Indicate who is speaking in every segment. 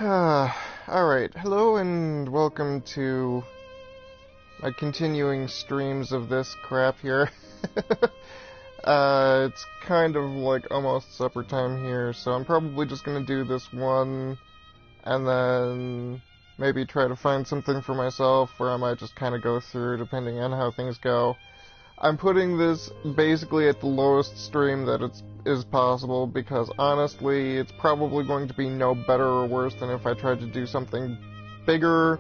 Speaker 1: Alright, hello and welcome to my continuing streams of this crap here. It's kind of like almost supper time here, so I'm probably just gonna do this one and then maybe try to find something for myself where I might just kind of go through depending on how things go. I'm putting this basically at the lowest stream that is possible because honestly it's probably going to be no better or worse than if I tried to do something bigger,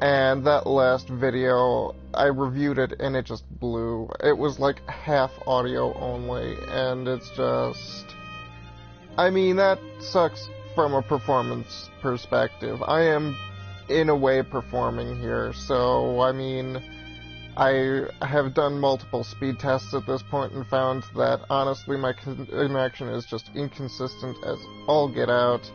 Speaker 1: and that last video I reviewed it and it just blew. It was like half audio only, and it's just, I mean, that sucks from a performance perspective. I am in a way performing here, so I mean, I have done multiple speed tests at this point and found that, honestly, my connection is just inconsistent as all get out.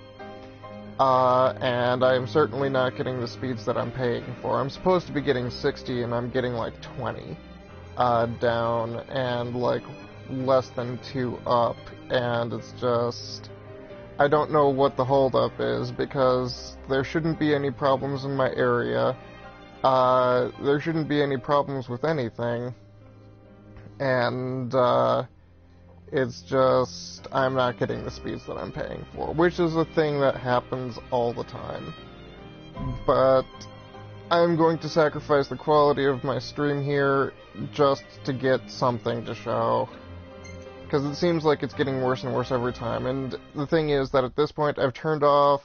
Speaker 1: And I am certainly not getting the speeds that I'm paying for. I'm supposed to be getting 60, and I'm getting like 20 down, and like less than 2 up, and it's just, I don't know what the holdup is, because there shouldn't be any problems in my area. There shouldn't be any problems with anything, and, it's just, I'm not getting the speeds that I'm paying for, which is a thing that happens all the time. But I'm going to sacrifice the quality of my stream here just to get something to show, because it seems like it's getting worse and worse every time, and the thing is that at this point I've turned off,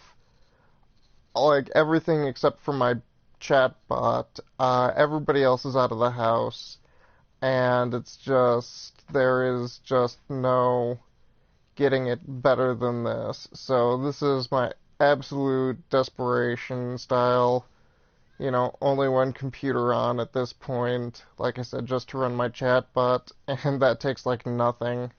Speaker 1: like, everything except for my chatbot. Everybody else is out of the house, and it's just, there is just no getting it better than this. So this is my absolute desperation style, you know, only one computer on at this point, like I said, just to run my chatbot, and that takes like nothing.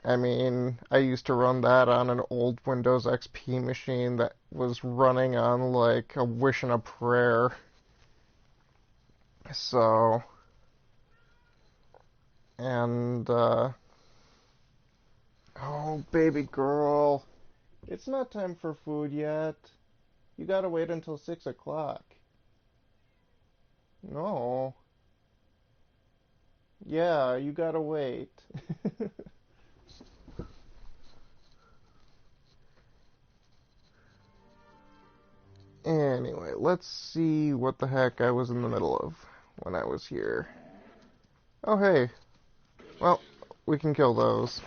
Speaker 1: I mean, I used to run that on an old Windows XP machine that was running on, like, a wish and a prayer. So, and, oh, baby girl, it's not time for food yet. You gotta wait until 6 o'clock. No. Yeah, you gotta wait. Anyway, let's see what the heck I was in the middle of when I was here. Oh, hey. Well, we can kill those.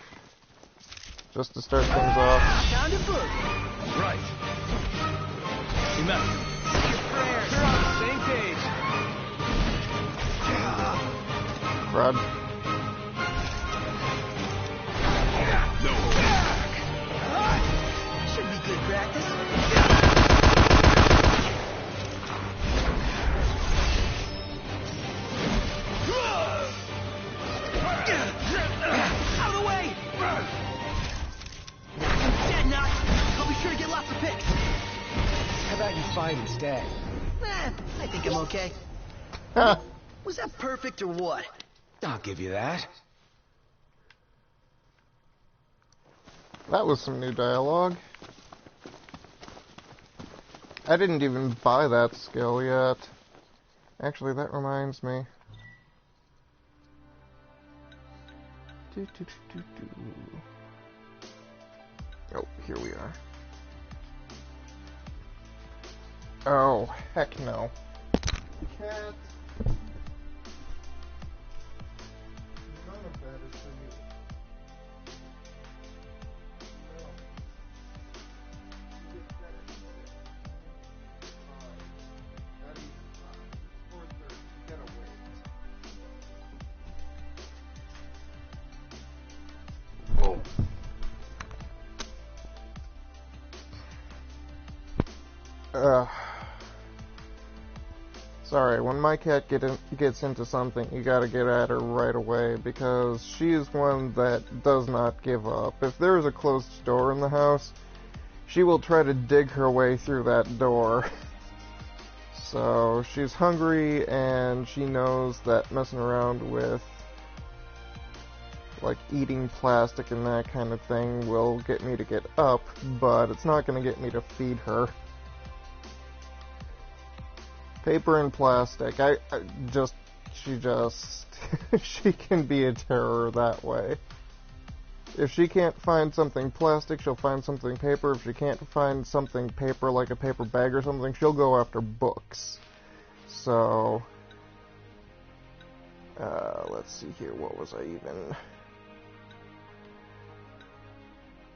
Speaker 1: Just to start things off.
Speaker 2: Sound of book. Right. Remember, your prayers are on the same page.
Speaker 1: Crud.
Speaker 2: No back. Should be good practice. Out of the way! Dead knock. I'll be sure to get lots of picks.
Speaker 3: How about you fight instead?
Speaker 2: I think I'm okay.
Speaker 1: Huh.
Speaker 2: Was that perfect or what?
Speaker 3: I'll give you that.
Speaker 1: That was some new dialogue. I didn't even buy that skill yet. Actually, that reminds me. Oh, here we are. Oh, heck no. Cat. None of that is for you. No. Get better. Fine. Not even fine. 4:30. You gotta wait. Oh. Sorry, when my cat gets into something, you gotta get at her right away, because she is one that does not give up. If there is a closed door in the house, she will try to dig her way through that door. So, she's hungry, and she knows that messing around with like eating plastic and that kind of thing will get me to get up, but it's not going to get me to feed her. Paper and plastic, she can be a terror that way. If she can't find something plastic, she'll find something paper. If she can't find something paper, like a paper bag or something, she'll go after books. So, let's see here, what was I even...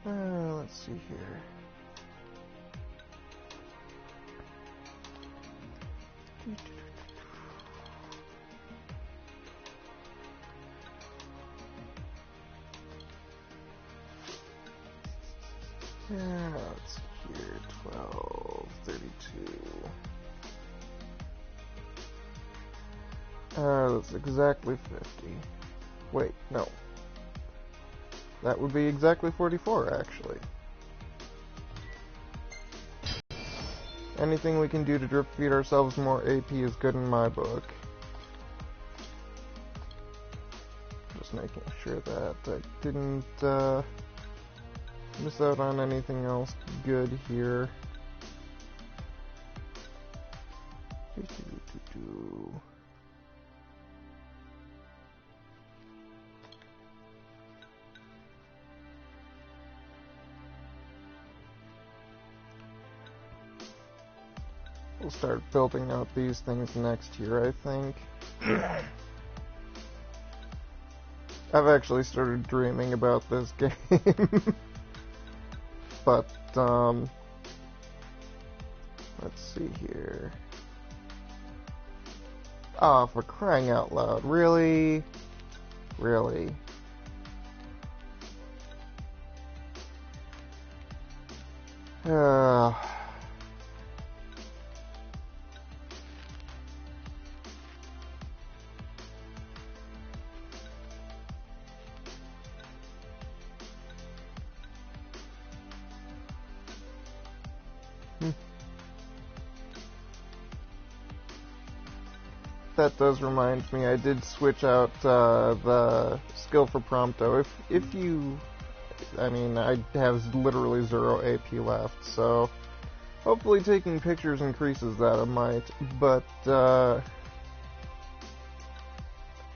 Speaker 1: let's see here. Let's see here, 12, 32. That's exactly 50. Wait, no. That would be exactly 44, actually. Anything we can do to drip feed ourselves more AP is good in my book. Just making sure that I didn't, miss out on anything else good here. We'll start building out these things next year, I think. I've actually started dreaming about this game. But, let's see here. Oh, for crying out loud. Really? Really? That does remind me, I did switch out the skill for Prompto. If you... I mean, I have literally 0 AP left, so hopefully taking pictures increases that a mite, but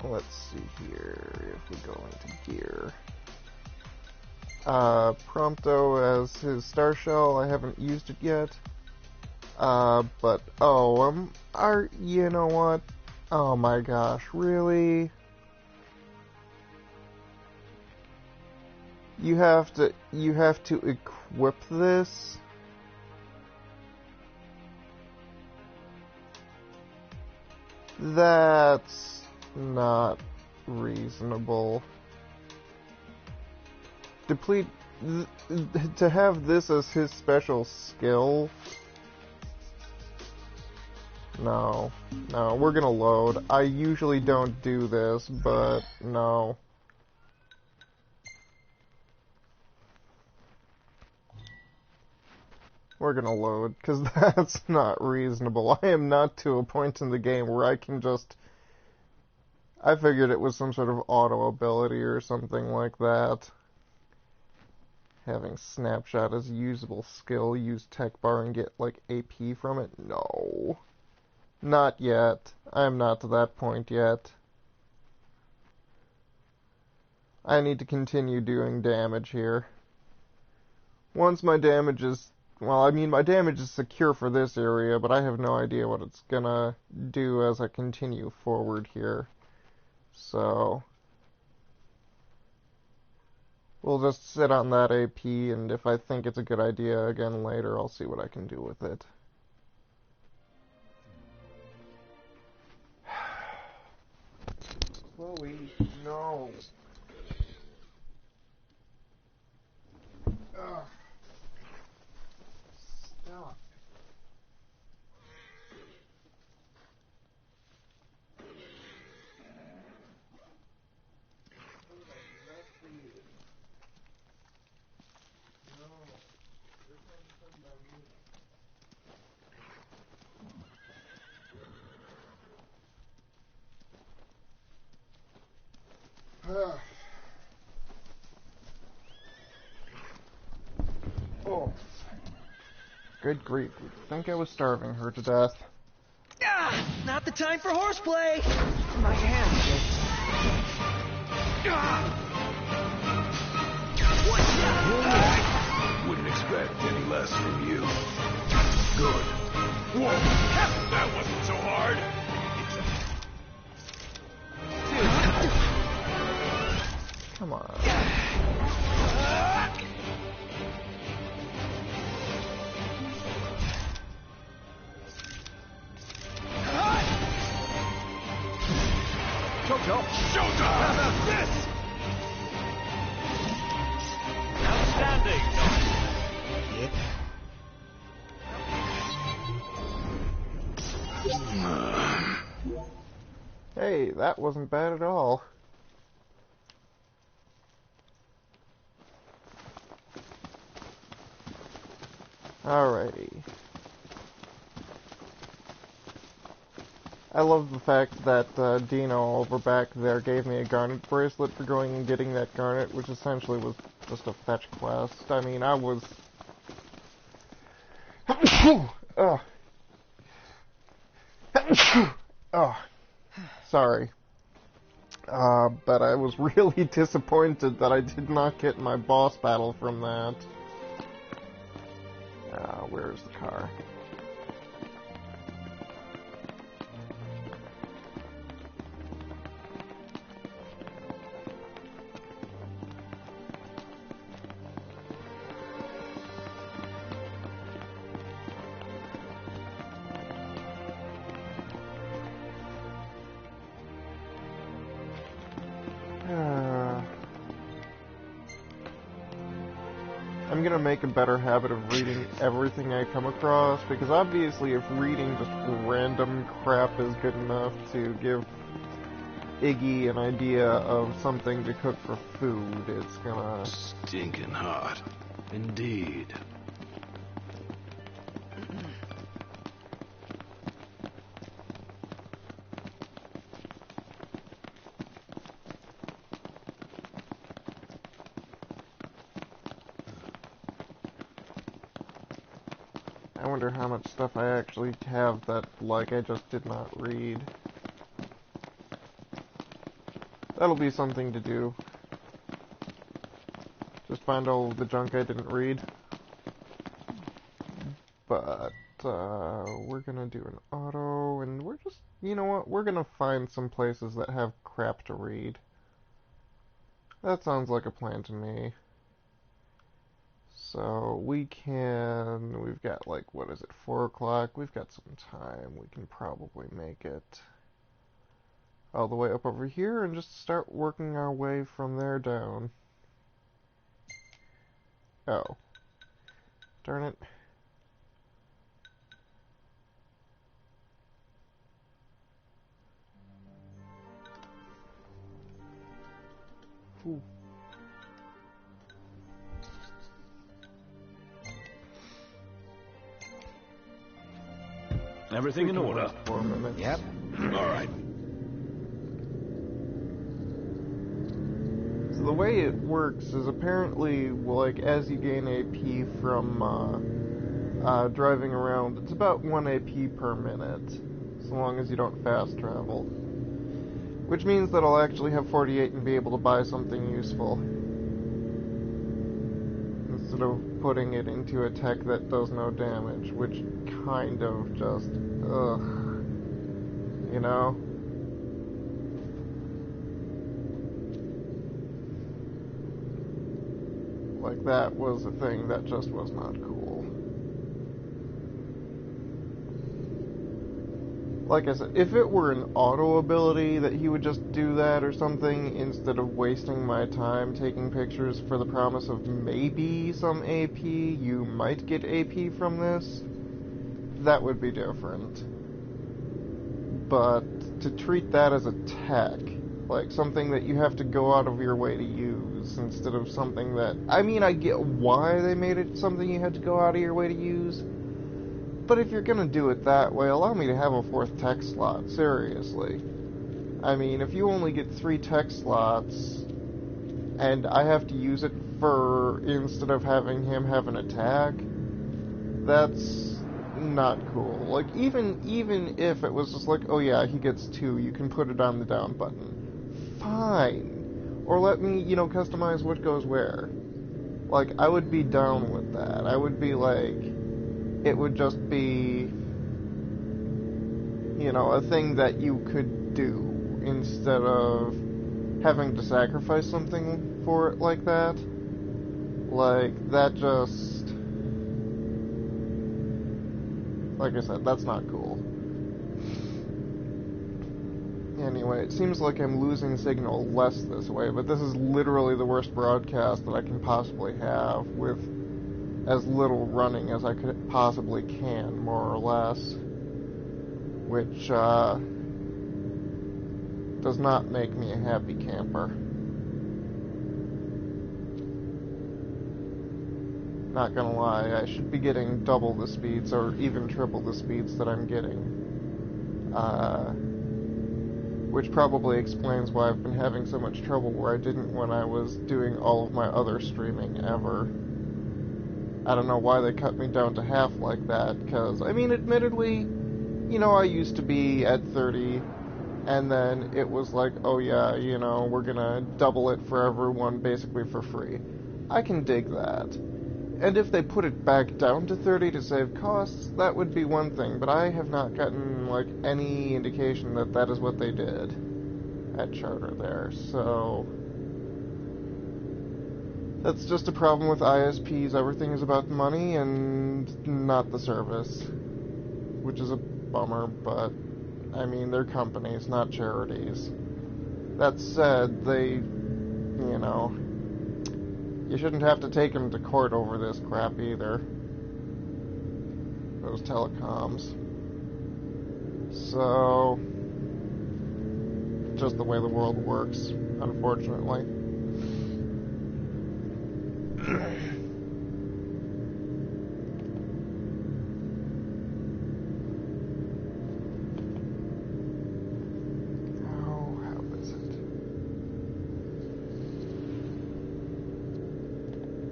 Speaker 1: let's see here, if we go into gear. Prompto as his Star Shell, I haven't used it yet, but, you know what? Oh my gosh, really? You have to equip this? That's not reasonable. Deplete to have this as his special skill. No, we're gonna load. I usually don't do this, but no. We're gonna load, because that's not reasonable. I am not to a point in the game where I can just... I figured it was some sort of auto ability or something like that. Having Snapshot as a usable skill, use Tech Bar and get, like, AP from it? No. Not yet. I'm not to that point yet. I need to continue doing damage here. Once my damage is... Well, I mean, my damage is secure for this area, but I have no idea what it's gonna do as I continue forward here. So... we'll just sit on that AP, and if I think it's a good idea again later, I'll see what I can do with it. Chloe, no. Ugh. Stop. Good grief, you'd think I was starving her to death.
Speaker 2: Ah, not the time for horseplay!
Speaker 3: My hand, Jake.
Speaker 4: Wouldn't expect any less from you. Good. Whoa! That wasn't so hard!
Speaker 1: Come on.
Speaker 3: Jojo!
Speaker 4: Showtime! How about this?
Speaker 5: Outstanding!
Speaker 1: Hey, that wasn't bad at all. Alrighty. I love the fact that Dino over back there gave me a garnet bracelet for going and getting that garnet, which essentially was just a fetch quest. I mean, I was... oh. Oh. Sorry. But I was really disappointed that I did not get my boss battle from that. Where's the car? I'm gonna make a better habit of reading everything I come across, because obviously if reading just random crap is good enough to give Iggy an idea of something to cook for food, it's gonna...
Speaker 4: Stinking hot. Indeed.
Speaker 1: I wonder how much stuff I actually have that, like, I just did not read. That'll be something to do. Just find all of the junk I didn't read. But, we're gonna do an auto, and we're just, you know what, we're gonna find some places that have crap to read. That sounds like a plan to me. So, we've got like, what is it, 4 o'clock? We've got some time. We can probably make it all the way up over here and just start working our way from there down. Oh. Darn it. Ooh.
Speaker 4: Everything in order?
Speaker 1: 4 minutes.
Speaker 3: Yep.
Speaker 4: All right.
Speaker 1: So the way it works is apparently, like, as you gain AP from driving around, it's about 1 AP per minute, so long as you don't fast travel. Which means that I'll actually have 48 and be able to buy something useful, instead of putting it into a tech that does no damage, which kind of just, ugh, you know? Like, that was a thing that just was not cool. Like I said, if it were an auto ability that he would just do that or something, instead of wasting my time taking pictures for the promise of maybe some AP, you might get AP from this, that would be different. But to treat that as a tech, like something that you have to go out of your way to use, instead of something that... I mean, I get why they made it something you had to go out of your way to use, but if you're gonna do it that way, allow me to have a 4th tech slot, seriously. I mean, if you only get 3 tech slots, and I have to use it for, instead of having him have an attack, that's not cool. Like, even if it was just like, oh yeah, he gets 2, you can put it on the down button. Fine. Or let me, customize what goes where. Like, I would be down with that. I would be like, it would just be, a thing that you could do instead of having to sacrifice something for it like that. Like, that just... Like I said, that's not cool. Anyway, it seems like I'm losing signal less this way, but this is literally the worst broadcast that I can possibly have, with as little running as I could possibly can, more or less. Which, does not make me a happy camper. Not gonna lie, I should be getting double the speeds, or even triple the speeds that I'm getting. Which probably explains why I've been having so much trouble where I didn't when I was doing all of my other streaming ever. I don't know why they cut me down to half like that, because, I mean, admittedly, I used to be at 30, and then it was like, oh yeah, we're gonna double it for everyone basically for free. I can dig that. And if they put it back down to 30 to save costs, that would be one thing, but I have not gotten, like, any indication that that is what they did at Charter there, so... That's just a problem with ISPs. Everything is about money and not the service. Which is a bummer, but, I mean, they're companies, not charities. That said, they, you shouldn't have to take them to court over this crap either. Those telecoms. So, just the way the world works, unfortunately.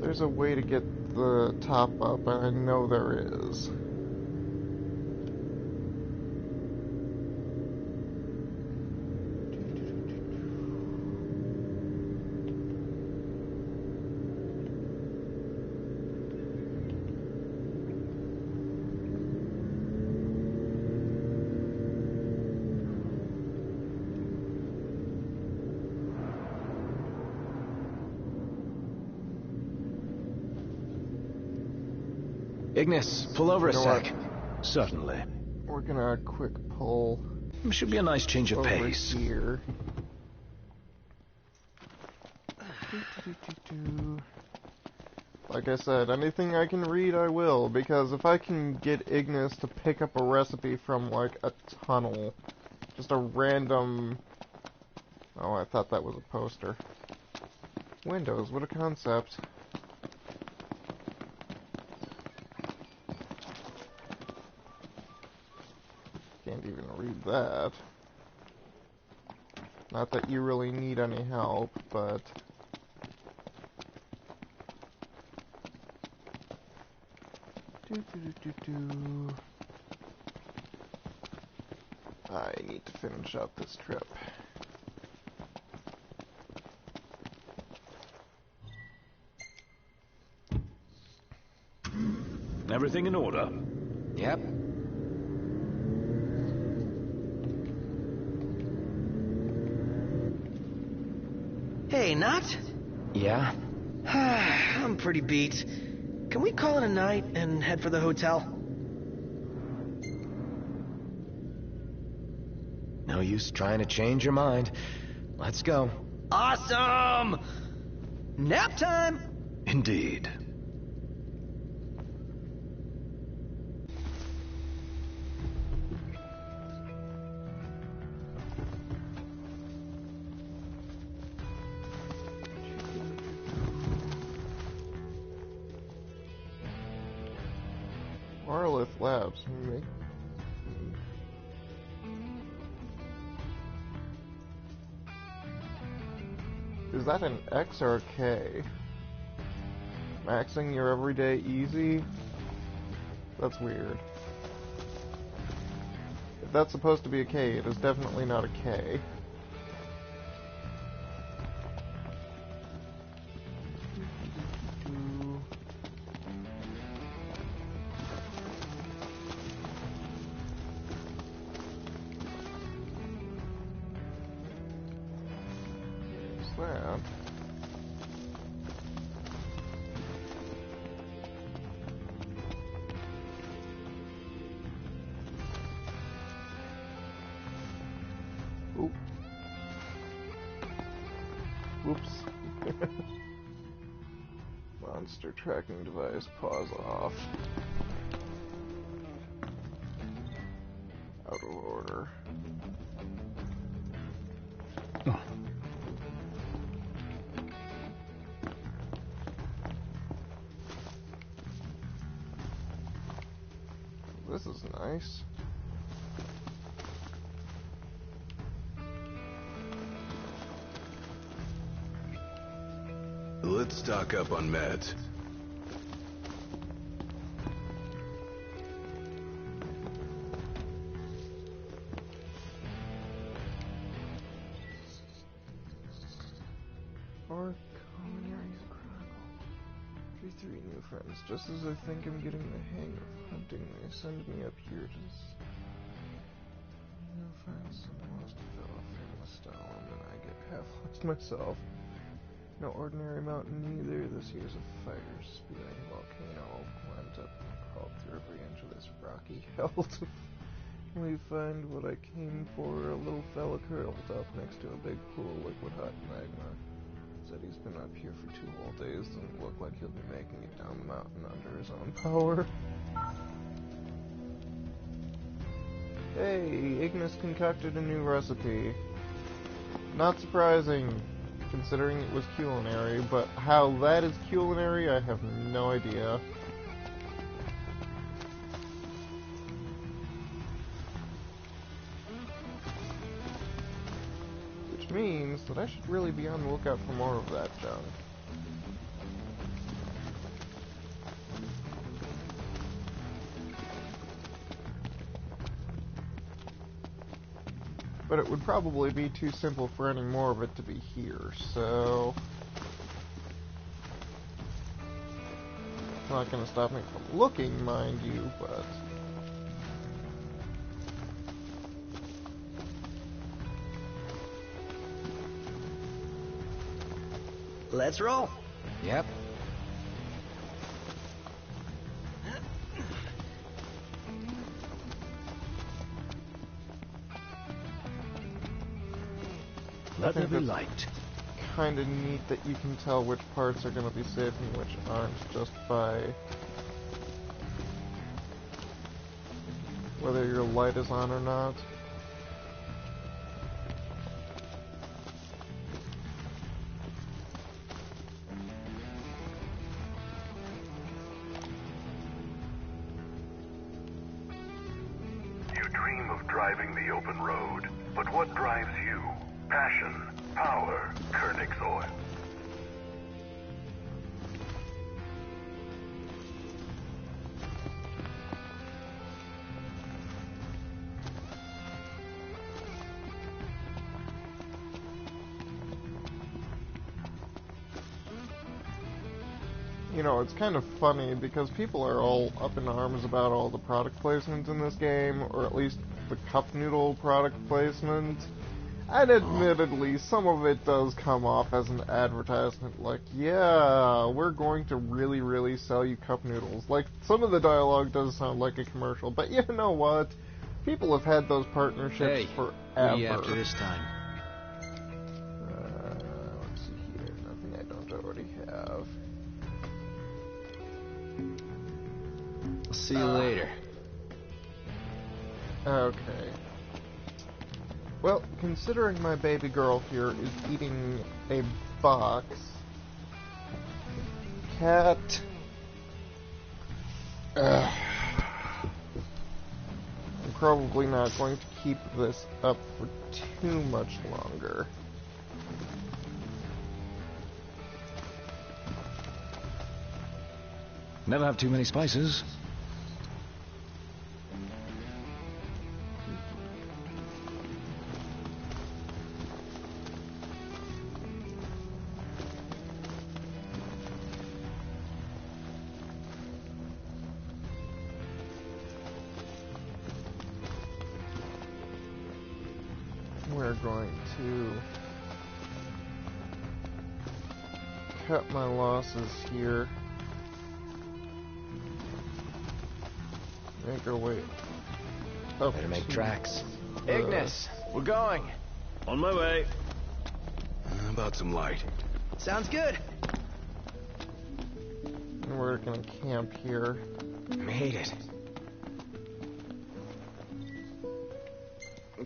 Speaker 1: There's a way to get the top up, and I know there is.
Speaker 3: Ignis, pull over a sec.
Speaker 1: What?
Speaker 3: Certainly.
Speaker 1: We're gonna quick pull.
Speaker 3: Should be a nice change of
Speaker 1: over
Speaker 3: pace.
Speaker 1: Here. Like I said, anything I can read, I will, because if I can get Ignis to pick up a recipe from, like, a tunnel, just a random... Oh, I thought that was a poster. Windows, what a concept. Can't even read that. Not that you really need any help, but... I need to finish out this trip.
Speaker 5: Everything in order?
Speaker 3: Yep.
Speaker 2: Hey, Nott?
Speaker 3: Yeah?
Speaker 2: I'm pretty beat. Can we call it a night and head for the hotel?
Speaker 3: No use trying to change your mind. Let's go.
Speaker 2: Awesome! Nap time!
Speaker 3: Indeed.
Speaker 1: Arlith Labs, maybe. Is that an X or a K? Maxing your everyday easy? That's weird. If that's supposed to be a K, it is definitely not a K. That. Oop. Whoops. Monster tracking device, pause off. Out of order.
Speaker 5: Oh.
Speaker 1: This is nice.
Speaker 4: Let's stock up on meds.
Speaker 1: Our Culinary Chronicle. 3 new friends. Just as I think I'm getting the hang of hunting, they send me up here to find some lost fellow famous style, and then I get half lost myself. No ordinary mountain either. This here's a fire-spewing volcano. Climbed up and crawled through every inch of this rocky hell to finally find what I came for. A little fella curled up next to a big pool of liquid hot magma. Said he's been up here for 2 whole days. Doesn't look like he'll be making it down the mountain under his own power. Hey, Ignis concocted a new recipe. Not surprising, considering it was culinary, but how that is culinary, I have no idea. Which means that I should really be on the lookout for more of that junk. But it would probably be too simple for any more of it to be here, so... It's not going to stop me from looking, mind you, but...
Speaker 2: Let's roll.
Speaker 3: Yep.
Speaker 5: Let there
Speaker 1: think
Speaker 5: be
Speaker 1: that's
Speaker 5: light.
Speaker 1: kind of neat that you can tell which parts are going to be safe and which aren't just by whether your light is on or not.
Speaker 4: You dream of driving the open road, but what drives you? Passion, power, Koenig's oil.
Speaker 1: You know, it's kind of funny because people are all up in arms about all the product placement in this game, or at least the cup noodle product placement. And admittedly, some of it does come off as an advertisement, like, yeah, we're going to really, really sell you cup noodles. Like, some of the dialogue does sound like a commercial, but you know what? People have had those partnerships forever.
Speaker 3: What are you after this time?
Speaker 1: Let's see here. Nothing I don't already have.
Speaker 3: I'll see you later.
Speaker 1: Okay. Well, considering my baby girl here is eating a box, cat... I'm probably not going to keep this up for too much longer.
Speaker 5: Never have too many spices.
Speaker 1: we're going to cut my losses here. Make our way up.
Speaker 3: Better make
Speaker 1: to
Speaker 3: tracks.
Speaker 1: the-
Speaker 3: Ignis, we're going.
Speaker 5: On my way.
Speaker 4: How about some light?
Speaker 2: Sounds good.
Speaker 1: And we're gonna camp here.
Speaker 3: Made it.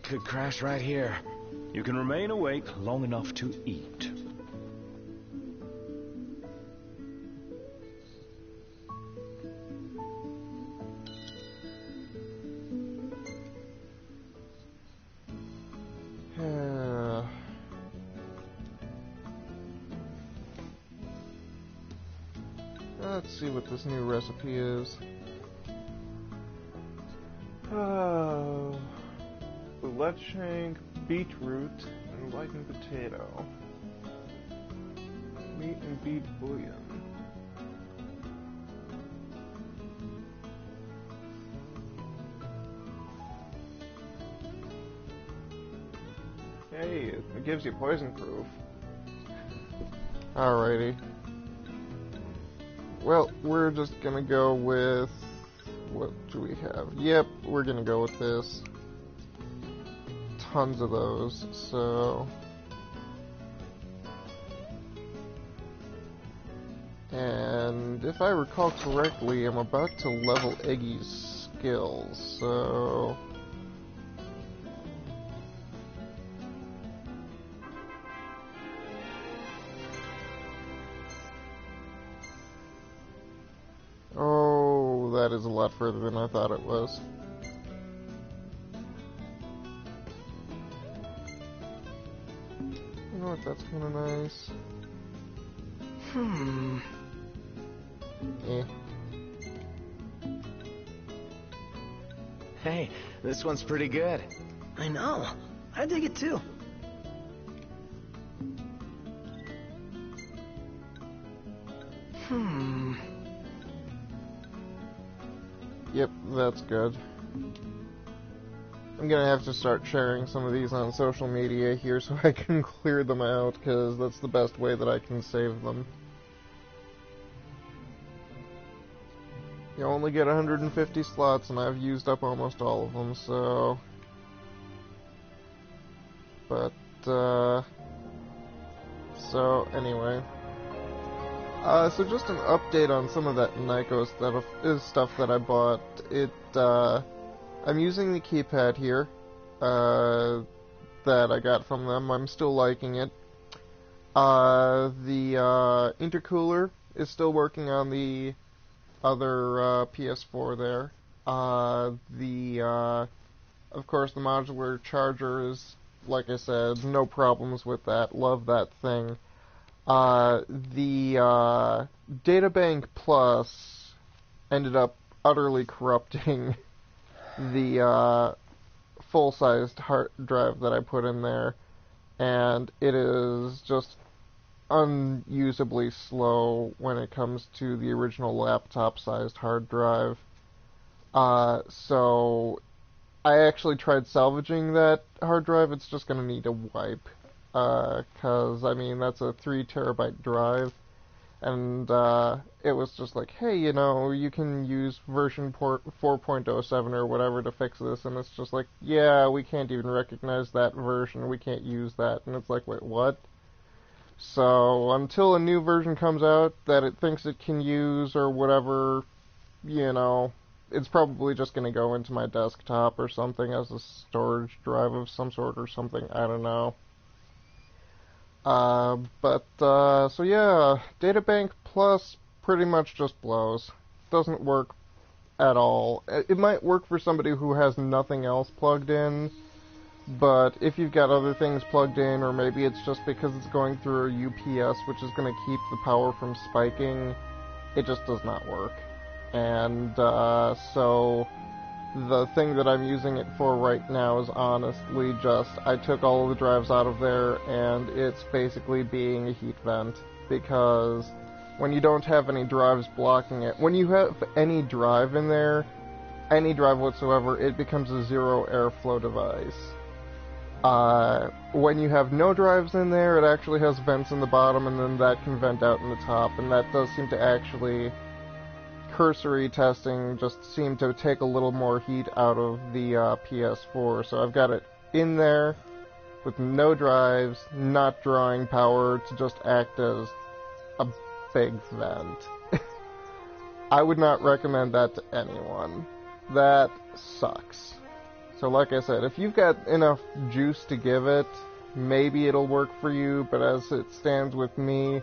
Speaker 3: Could crash right here.
Speaker 5: You can remain awake long enough to eat.
Speaker 1: Let's see what this new recipe is. Fillet shank, beetroot, and lichen potato. Meat and beef bouillon. Hey, it gives you poison proof. Alrighty. Well, we're just gonna go with... what do we have? Yep, we're gonna go with this. Tons of those, so... And if I recall correctly, I'm about to level Iggy's skills, so... Oh, that is a lot further than I thought it was. You know what, that's kinda nice. Eh.
Speaker 3: Hey, this one's pretty good.
Speaker 2: I know. I dig it too.
Speaker 1: Yep, that's good. I'm gonna have to start sharing some of these on social media here so I can clear them out, because that's the best way that I can save them. You only get 150 slots, and I've used up almost all of them, so... But, so, anyway. So just an update on some of that Nyko stuff that I bought. I'm using the keypad here, that I got from them. I'm still liking it. The intercooler is still working on the other PS4 there. Of course, the modular charger is, like I said, no problems with that. Love that thing. The Databank Plus ended up utterly corrupting the full-sized hard drive that I put in there, and it is just unusably slow when it comes to the original laptop-sized hard drive. So I actually tried salvaging that hard drive. It's just going to need a wipe. Because, I mean, that's a 3 terabyte drive, and it was just like, hey, you know, you can use version 4.07 or whatever to fix this, and it's just like, yeah, we can't even recognize that version, we can't use that, and it's like, wait, what? So, until a new version comes out that it thinks it can use or whatever, you know, it's probably just going to go into my desktop or something as a storage drive of some sort or something, I don't know. So yeah, Databank Plus pretty much just blows. Doesn't work at all. It might work for somebody who has nothing else plugged in, but if you've got other things plugged in, or maybe it's just because it's going through a UPS, which is going to keep the power from spiking, it just does not work. And, so the thing that I'm using it for right now is honestly just, I took all of the drives out of there, and it's basically being a heat vent, because when you don't have any drives blocking it, when you have any drive in there, any drive whatsoever, it becomes a zero airflow device. When you have no drives in there, it actually has vents in the bottom, and then that can vent out in the top, and that does seem to actually, cursory testing just seemed to take a little more heat out of the PS4. So I've got it in there with no drives, not drawing power to just act as a big vent. I would not recommend that to anyone. That sucks. So like I said, if you've got enough juice to give it, maybe it'll work for you, but as it stands with me,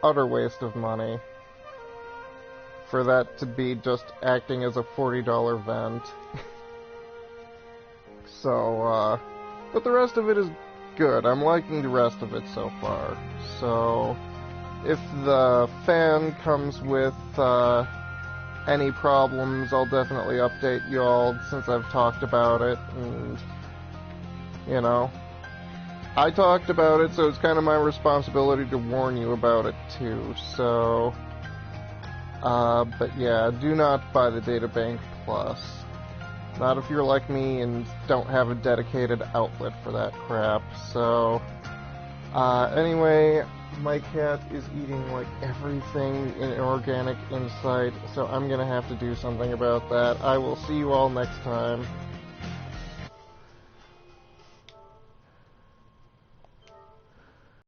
Speaker 1: utter waste of money for that to be just acting as a $40 vent. So, but the rest of it is good. I'm liking the rest of it so far. So, if the fan comes with any problems, I'll definitely update you all since I've talked about it. And, you know, I talked about it, so it's kind of my responsibility to warn you about it too. So, but yeah, do not buy the Databank Plus. Not if you're like me and don't have a dedicated outlet for that crap. So, anyway, my cat is eating like everything inorganic inside, so I'm gonna have to do something about that. I will see you all next time.